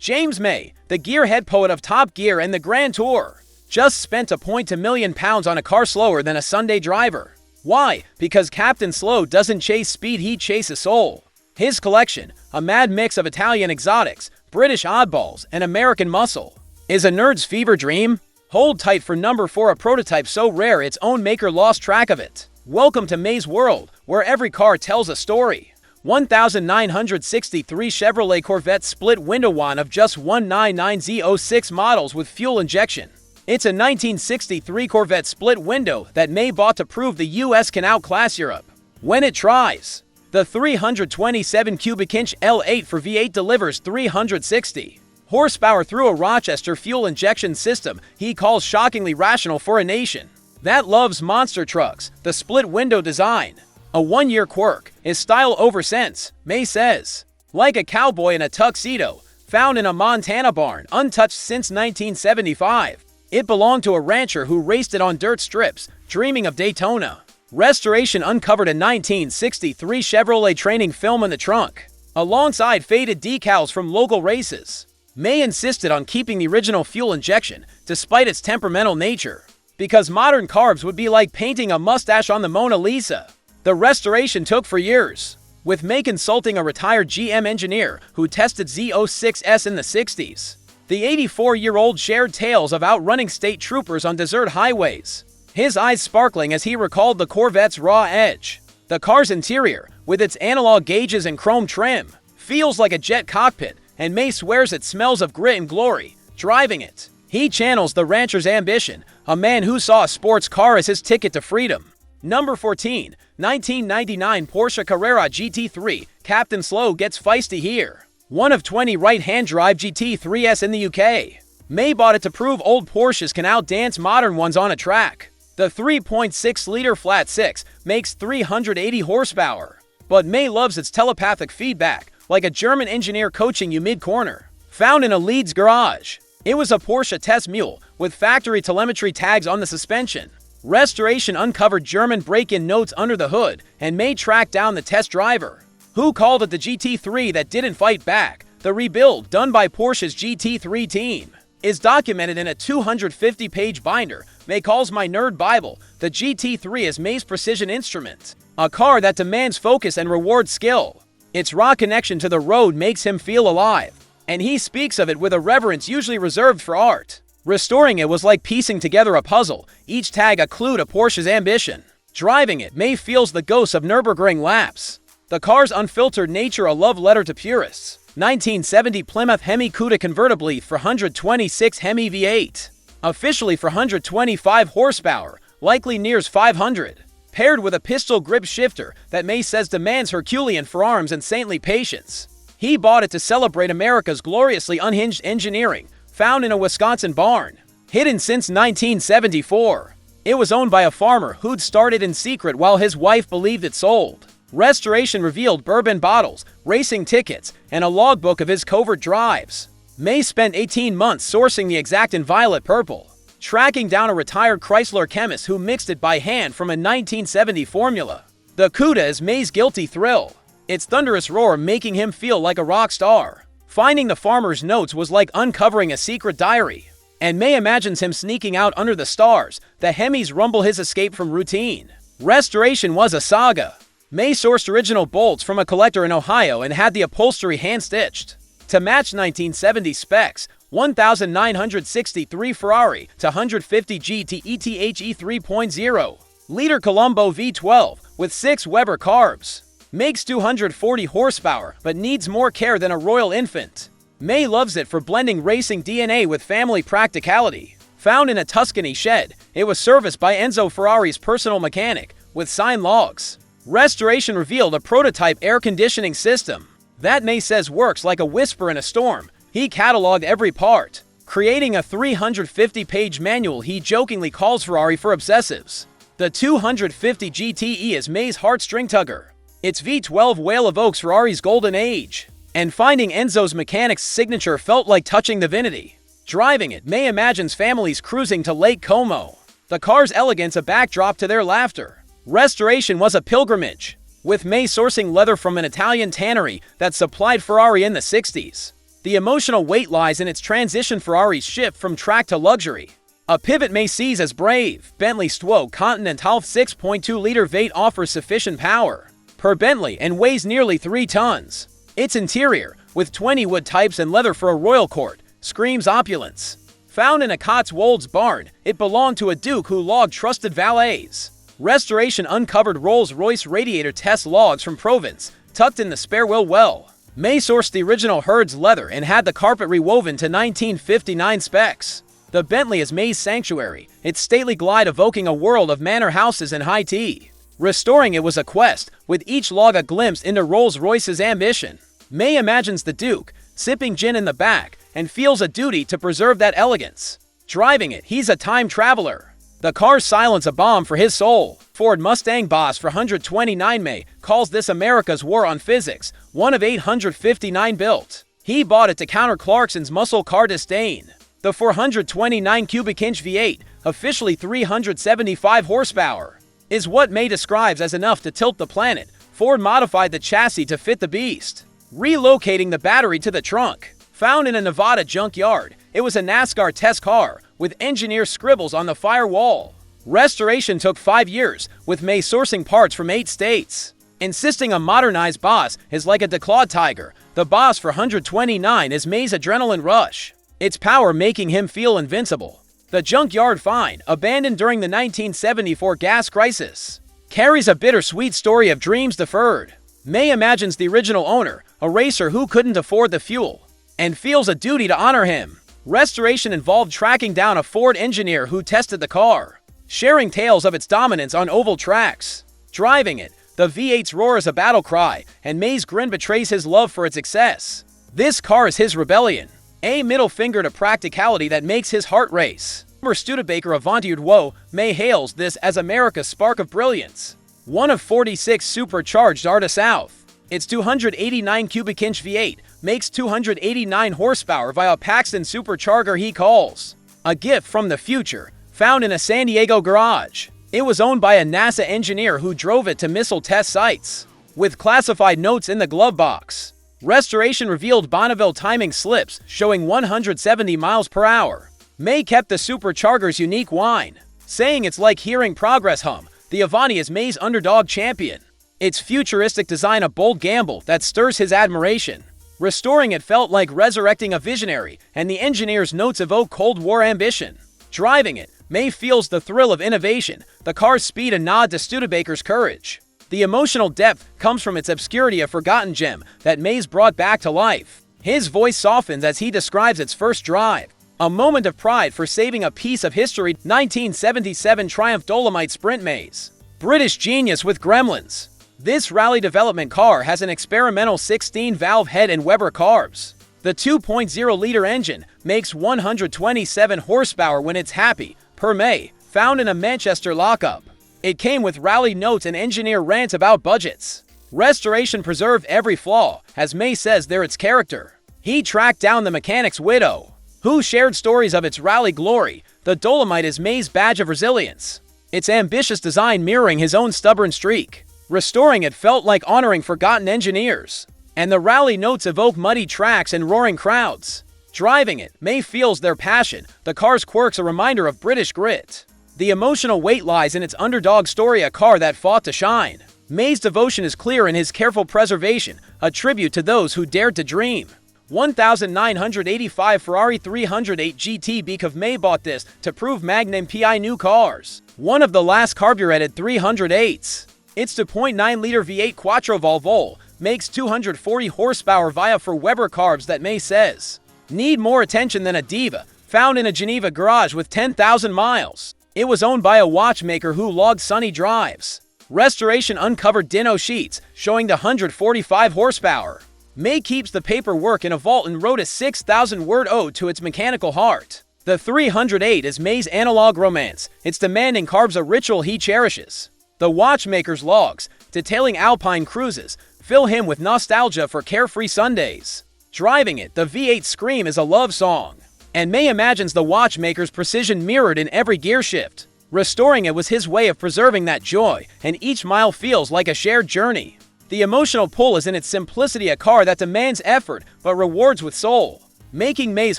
James May, the gearhead poet of Top Gear and the Grand Tour, just spent £1.2 million on a car slower than a Sunday driver. Why? Because Captain Slow doesn't chase speed, he chases soul. His collection, a mad mix of Italian exotics, British oddballs, and American muscle, is a nerd's fever dream. Hold tight for number 4, a prototype so rare its own maker lost track of it. Welcome to May's world, where every car tells a story. 1963 Chevrolet Corvette split window one of just 199 Z06 models with fuel injection. It's a 1963 Corvette split window that May bought to prove the US can outclass Europe when it tries. The 327 cubic inch L8 for V8 delivers 360 horsepower through a Rochester fuel injection system he calls shockingly rational for a nation that loves monster trucks. The split window design, a one-year quirk, is style over sense, May says. Like a cowboy in a tuxedo, found in a Montana barn, untouched since 1975. It belonged to a rancher who raced it on dirt strips, dreaming of Daytona. Restoration uncovered a 1963 Chevrolet training film in the trunk, alongside faded decals from local races. May insisted on keeping the original fuel injection, despite its temperamental nature, because modern carbs would be like painting a mustache on the Mona Lisa. The restoration took for years, with May consulting a retired GM engineer who tested Z06s in the 60s. The 84-year-old shared tales of outrunning state troopers on desert highways, his eyes sparkling as he recalled the Corvette's raw edge. The car's interior, with its analog gauges and chrome trim, feels like a jet cockpit, and May swears it smells of grit and glory. Driving it, he channels the rancher's ambition, a man who saw a sports car as his ticket to freedom. Number 14, 1999 Porsche Carrera GT3. Captain Slow gets feisty here. One of 20 right-hand drive GT3s in the UK. May bought it to prove old Porsches can outdance modern ones on a track. The 3.6-liter flat six makes 380 horsepower. But May loves its telepathic feedback, like a German engineer coaching you mid-corner. Found in a Leeds garage, it was a Porsche test mule with factory telemetry tags on the suspension. Restoration uncovered German break-in notes under the hood, and May tracked down the test driver, who called it the GT3 that didn't fight back. The rebuild, done by Porsche's GT3 team, is documented in a 250-page binder May calls my nerd Bible. The GT3 is May's precision instrument, a car that demands focus and rewards skill. Its raw connection to the road makes him feel alive, and he speaks of it with a reverence usually reserved for art. Restoring it was like piecing together a puzzle, each tag a clue to Porsche's ambition. Driving it, May feels the ghosts of Nürburgring laps. The car's unfiltered nature a love letter to purists. 1970 Plymouth Hemi Cuda convertible for 126 Hemi V8. Officially for 125 horsepower, likely nears 500. Paired with a pistol grip shifter that May says demands Herculean forearms and saintly patience. He bought it to celebrate America's gloriously unhinged engineering, found in a Wisconsin barn, hidden since 1974. It was owned by a farmer who'd started in secret while his wife believed it sold. Restoration revealed bourbon bottles, racing tickets, and a logbook of his covert drives. May spent 18 months sourcing the exact in violet purple, tracking down a retired Chrysler chemist who mixed it by hand from a 1970 formula. The Cuda is May's guilty thrill, its thunderous roar making him feel like a rock star. Finding the farmer's notes was like uncovering a secret diary, and May imagines him sneaking out under the stars. The Hemis rumble his escape from routine. Restoration was a saga. May sourced original bolts from a collector in Ohio and had the upholstery hand-stitched to match 1970 specs. 1963 Ferrari to 150 GT ETHE 3.0 Colombo V12 with 6 Weber carbs. Makes 240 horsepower, but needs more care than a royal infant. May loves it for blending racing DNA with family practicality. Found in a Tuscany shed, it was serviced by Enzo Ferrari's personal mechanic, with signed logs. Restoration revealed a prototype air conditioning system that May says works like a whisper in a storm. He cataloged every part, creating a 350-page manual he jokingly calls Ferrari for obsessives. The 250 GTE is May's heartstring tugger. Its V12 whale evokes Ferrari's golden age, and finding Enzo's mechanic's signature felt like touching divinity. Driving it, May imagines families cruising to Lake Como, the car's elegance a backdrop to their laughter. Restoration was a pilgrimage, with May sourcing leather from an Italian tannery that supplied Ferrari in the 60s. The emotional weight lies in its transition Ferrari's shift from track to luxury. A pivot May sees as brave. Bentley S1 Continental 6.2-liter V8 offers sufficient power per Bentley and weighs nearly 3 tons. Its interior, with 20 wood types and leather for a royal court, screams opulence. Found in a Cotswolds barn, it belonged to a duke who logged trusted valets. Restoration uncovered Rolls-Royce radiator test logs from Provence, tucked in the spare wheel well. May sourced the original Herd's leather and had the carpet rewoven to 1959 specs. The Bentley is May's sanctuary, its stately glide evoking a world of manor houses and high tea. Restoring it was a quest, with each log a glimpse into Rolls-Royce's ambition. May imagines the Duke, sipping gin in the back, and feels a duty to preserve that elegance. Driving it, he's a time traveler. The car's silence a balm for his soul. Ford Mustang boss for 129 May calls this America's war on physics, one of 859 built. He bought it to counter Clarkson's muscle car disdain. The 429 cubic inch V8, officially 375 horsepower, is what May describes as enough to tilt the planet. Ford modified the chassis to fit the beast, relocating the battery to the trunk. Found in a Nevada junkyard, it was a NASCAR test car, with engineer scribbles on the firewall. Restoration took 5 years, with May sourcing parts from 8 states. Insisting a modernized Boss is like a declawed tiger, the Boss for 129 is May's adrenaline rush, its power making him feel invincible. The junkyard find, abandoned during the 1974 gas crisis, carries a bittersweet story of dreams deferred. May imagines the original owner, a racer who couldn't afford the fuel, and feels a duty to honor him. Restoration involved tracking down a Ford engineer who tested the car, sharing tales of its dominance on oval tracks. Driving it, the V8's roar is a battle cry, and May's grin betrays his love for its success. This car is his rebellion, a middle finger to practicality that makes his heart race. For Studebaker Avanti R2, May hails this as America's spark of brilliance. One of 46 supercharged are to South. Its 289 cubic inch V8 makes 289 horsepower via Paxton supercharger he calls a gift from the future, found in a San Diego garage. It was owned by a NASA engineer who drove it to missile test sites, with classified notes in the glove box. Restoration revealed Bonneville timing slips showing 170 miles per hour. May kept the supercharger's unique whine, saying it's like hearing progress hum. The Avanti is May's underdog champion, its futuristic design a bold gamble that stirs his admiration. Restoring it felt like resurrecting a visionary, and the engineer's notes evoke Cold War ambition. Driving it, May feels the thrill of innovation, the car's speed a nod to Studebaker's courage. The emotional depth comes from its obscurity, a forgotten gem that May's brought back to life. His voice softens as he describes its first drive, a moment of pride for saving a piece of history. 1977 Triumph Dolomite Sprint Maze. British genius with gremlins. This rally development car has an experimental 16-valve head and Weber carbs. The 2.0-liter engine makes 127 horsepower when it's happy, per May, found in a Manchester lockup. It came with rally notes and engineer rants about budgets. Restoration preserved every flaw, as May says they're its character. He tracked down the mechanic's widow, who shared stories of its rally glory. The Dolomite is May's badge of resilience, its ambitious design mirroring his own stubborn streak. Restoring it felt like honoring forgotten engineers, and the rally notes evoke muddy tracks and roaring crowds. Driving it, May feels their passion, the car's quirks a reminder of British grit. The emotional weight lies in its underdog story, a car that fought to shine. May's devotion is clear in his careful preservation, a tribute to those who dared to dream. 1985 Ferrari 308 GT because May bought this to prove Magnum PI new cars. One of the last carbureted 308s. Its 2.9-liter V8 Quattro Volvo makes 240 horsepower via for Weber carbs that May says need more attention than a diva, found in a Geneva garage with 10,000 miles. It was owned by a watchmaker who logged sunny drives. Restoration uncovered Dino sheets showing the 145 horsepower. May keeps the paperwork in a vault and wrote a 6,000-word ode to its mechanical heart. The 308 is May's analog romance, its demanding carbs a ritual he cherishes. The watchmaker's logs, detailing Alpine cruises, fill him with nostalgia for carefree Sundays. Driving it, the V8 scream is a love song, and May imagines the watchmaker's precision mirrored in every gear shift. Restoring it was his way of preserving that joy, and each mile feels like a shared journey. The emotional pull is in its simplicity, a car that demands effort but rewards with soul, making May's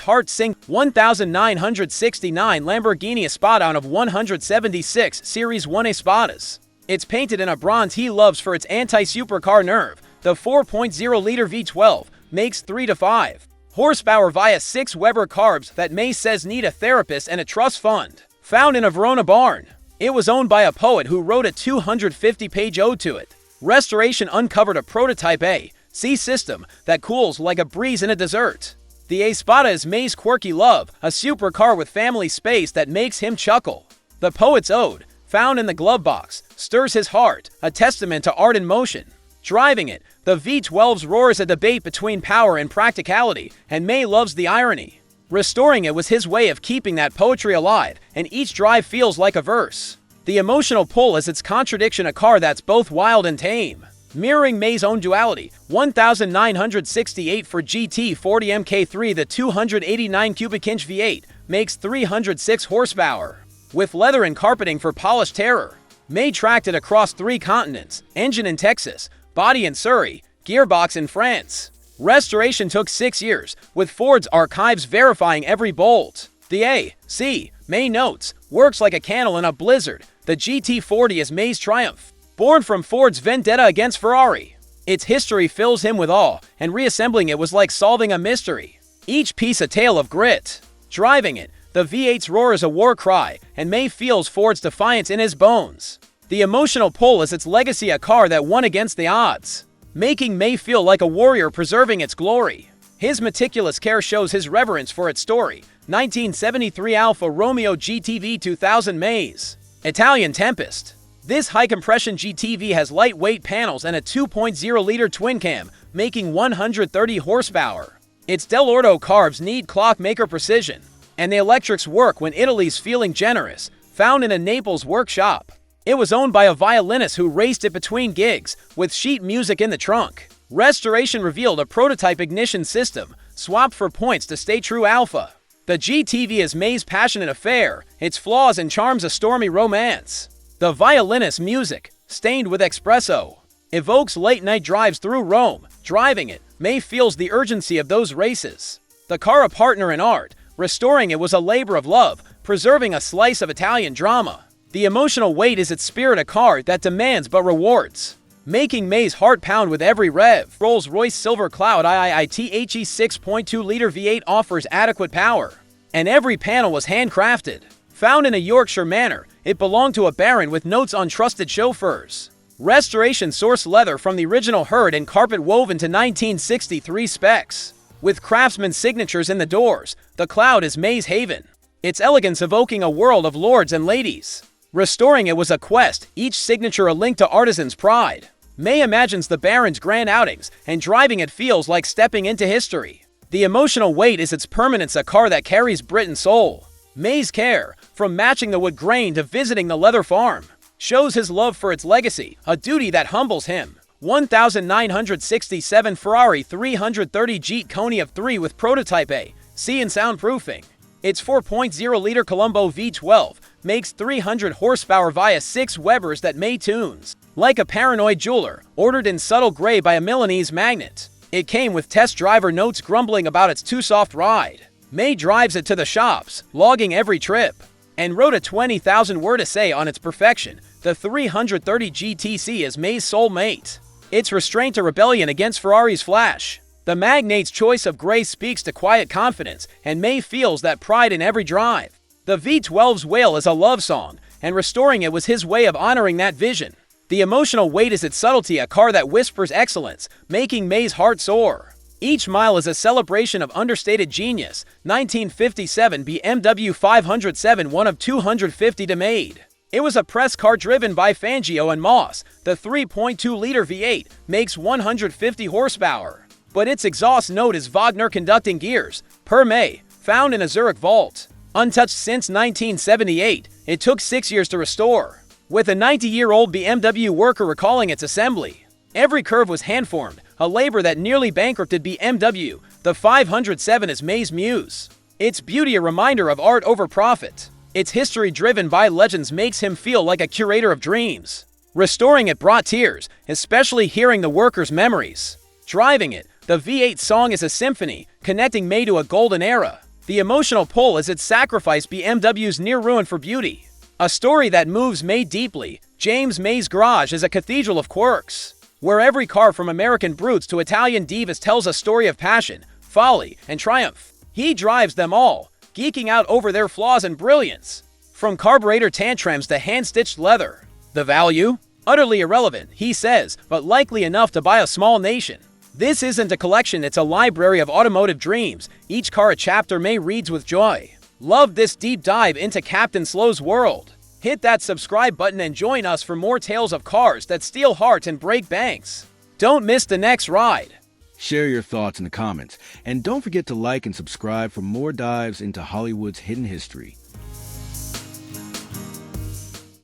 heart sing. 1969 Lamborghini Espada out of 176 Series 1 Espadas. It's painted in a bronze he loves for its anti-supercar nerve. The 4.0-liter V12 makes 3 to 5 horsepower via 6 Weber carbs that May says need a therapist and a trust fund. Found in a Verona barn. It was owned by a poet who wrote a 250-page ode to it. Restoration uncovered a prototype A/C system that cools like a breeze in a desert. The Espada is May's quirky love, a supercar with family space that makes him chuckle. The poet's ode, found in the glove box, stirs his heart, a testament to art in motion. Driving it, the V12's roars a debate between power and practicality, and May loves the irony. Restoring it was his way of keeping that poetry alive, and each drive feels like a verse. The emotional pull is its contradiction, a car that's both wild and tame. Mirroring May's own duality, 1,968 for GT40 MK3, the 289 cubic inch V8 makes 306 horsepower. With leather and carpeting for polished terror. May tracked it across 3 continents, engine in Texas, body in Surrey, gearbox in France. Restoration took 6 years, with Ford's archives verifying every bolt. The A.C. May notes, works like a candle in a blizzard. The GT40 is May's triumph. Born from Ford's vendetta against Ferrari. Its history fills him with awe, and reassembling it was like solving a mystery. Each piece a tale of grit. Driving it, the V8's roar is a war cry, and May feels Ford's defiance in his bones. The emotional pull is its legacy, a car that won against the odds, making May feel like a warrior preserving its glory. His meticulous care shows his reverence for its story. 1973 Alfa Romeo GTV 2000 May's Italian Tempest. This high-compression GTV has lightweight panels and a 2.0-liter twin-cam, making 130 horsepower. Its Dell'Orto carbs need clockmaker precision, and the electrics work when Italy's feeling generous. Found in a Naples workshop. It was owned by a violinist who raced it between gigs, with sheet music in the trunk. Restoration revealed a prototype ignition system, swapped for points to stay true alpha. The GTV is May's passionate affair, its flaws and charms a stormy romance. The violinist's music, stained with espresso, evokes late-night drives through Rome. Driving it, May feels the urgency of those races. The car a partner in art, restoring it was a labor of love, preserving a slice of Italian drama. The emotional weight is its spirit, a car that demands but rewards, making May's heart pound with every rev. Rolls-Royce Silver Cloud IIITHE 6.2-liter V8 offers adequate power, and every panel was handcrafted. Found in a Yorkshire manor, it belonged to a baron with notes on trusted chauffeurs. Restoration sourced leather from the original herd and carpet woven to 1963 specs. With craftsman signatures in the doors, the Cloud is May's haven, its elegance evoking a world of lords and ladies. Restoring it was a quest, each signature a link to artisan's pride. May imagines the baron's grand outings, and driving it feels like stepping into history. The emotional weight is its permanence, a car that carries Britain's soul. May's care, from matching the wood grain to visiting the leather farm, shows his love for its legacy, a duty that humbles him. 1967 Ferrari 330 GT3 of 3 with prototype A/C and soundproofing. Its 4.0-liter Colombo V12 makes 300 horsepower via 6 Webers that May tunes. Like a paranoid jeweler, ordered in subtle gray by a Milanese magnate. It came with test driver notes grumbling about its too soft ride. May drives it to the shops, logging every trip, and wrote a 20,000-word essay on its perfection. The 330 GTC is May's soulmate. Its restraint a rebellion against Ferrari's flash. The magnate's choice of gray speaks to quiet confidence, and May feels that pride in every drive. The V12's wail is a love song, and restoring it was his way of honoring that vision. The emotional weight is its subtlety, a car that whispers excellence, making May's heart soar. Each mile is a celebration of understated genius. 1957 BMW 507, one of 250 to made. It was a press car driven by Fangio and Moss. The 3.2-liter V8 makes 150 horsepower. But its exhaust note is Wagner conducting gears, per May, found in a Zurich vault. Untouched since 1978, it took 6 years to restore, with a 90-year-old BMW worker recalling its assembly. Every curve was hand-formed, a labor that nearly bankrupted BMW. The 507 is May's muse. Its beauty a reminder of art over profit. Its history driven by legends makes him feel like a curator of dreams. Restoring it brought tears, especially hearing the workers' memories. Driving it, the V8 song is a symphony, connecting May to a golden era. The emotional pull as it sacrificed BMW's near ruin for beauty. A story that moves May deeply. James May's garage is a cathedral of quirks, where every car from American brutes to Italian divas tells a story of passion, folly, and triumph. He drives them all, geeking out over their flaws and brilliance. From carburetor tantrums to hand-stitched leather. The value? Utterly irrelevant, he says, but likely enough to buy a small nation. This isn't a collection, it's a library of automotive dreams, each car a chapter May reads with joy. Love this deep dive into Captain Slow's world? Hit that subscribe button and join us for more tales of cars that steal hearts and break banks. Don't miss the next ride. Share your thoughts in the comments, and don't forget to like and subscribe for more dives into Hollywood's hidden history.